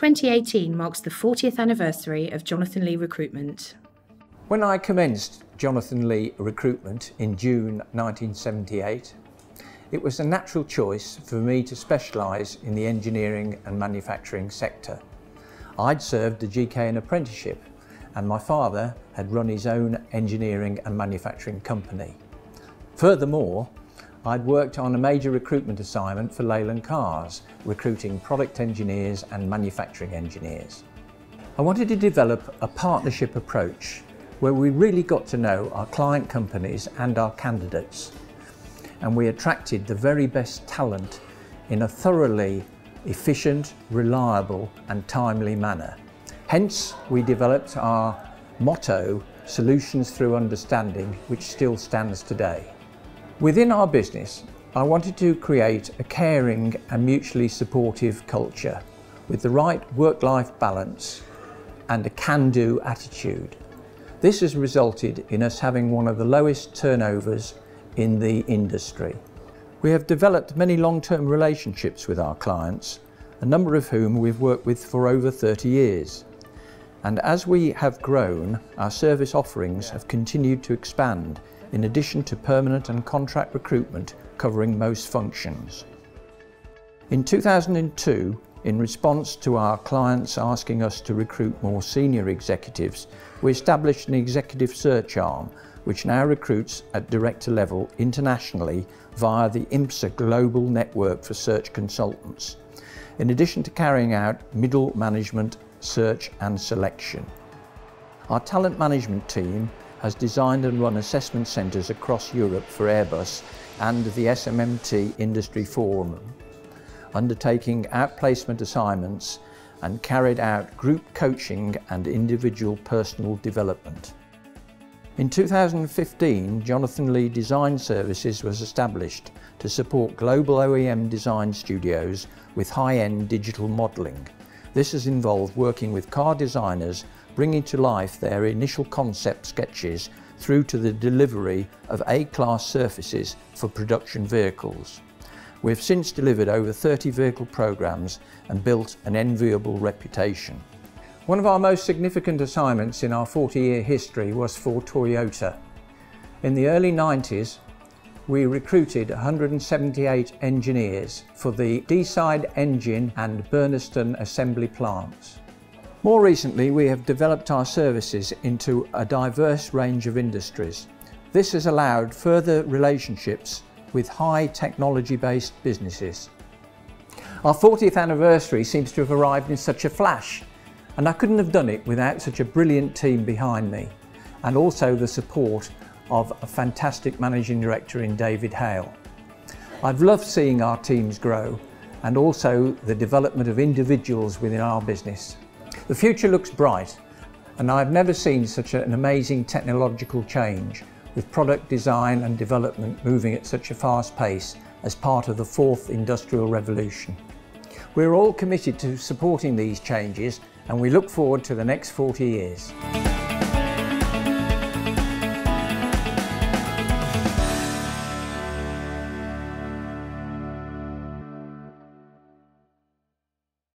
2018 marks the 40th anniversary of Jonathan Lee Recruitment. When I commenced Jonathan Lee Recruitment in June 1978, it was a natural choice for me to specialise in the engineering and manufacturing sector. I'd served the GKN apprenticeship and my father had run his own engineering and manufacturing company. Furthermore, I'd worked on a major recruitment assignment for Leyland Cars, recruiting product engineers and manufacturing engineers. I wanted to develop a partnership approach where we really got to know our client companies and our candidates, and we attracted the very best talent in a thoroughly efficient, reliable and timely manner. Hence, we developed our motto, Solutions Through Understanding, which still stands today. Within our business, I wanted to create a caring and mutually supportive culture with the right work-life balance and a can-do attitude. This has resulted in us having one of the lowest turnovers in the industry. We have developed many long-term relationships with our clients, a number of whom we've worked with for over 30 years. And as we have grown, our service offerings have continued to expand, in addition to permanent and contract recruitment covering most functions. In 2002, in response to our clients asking us to recruit more senior executives, we established an executive search arm, which now recruits at director level internationally via the IMSA Global Network for Search Consultants, in addition to carrying out middle management search and selection. Our talent management team has designed and run assessment centres across Europe for Airbus and the SMMT Industry Forum, undertaking outplacement assignments and carried out group coaching and individual personal development. In 2015, Jonathan Lee Design Services was established to support global OEM design studios with high-end digital modelling. This has involved working with car designers, bringing to life their initial concept sketches through to the delivery of A-class surfaces for production vehicles. We have since delivered over 30 vehicle programs and built an enviable reputation. One of our most significant assignments in our 40-year history was for Toyota. In the early 90s, we recruited 178 engineers for the Deeside engine and Burnaston assembly plants. More recently, we have developed our services into a diverse range of industries. This has allowed further relationships with high technology-based businesses. Our 40th anniversary seems to have arrived in such a flash, and I couldn't have done it without such a brilliant team behind me, and also the support of a fantastic managing director in David Hale. I've loved seeing our teams grow, and also the development of individuals within our business. The future looks bright, and I've never seen such an amazing technological change, with product design and development moving at such a fast pace as part of the fourth industrial revolution. We're all committed to supporting these changes, and we look forward to the next 40 years.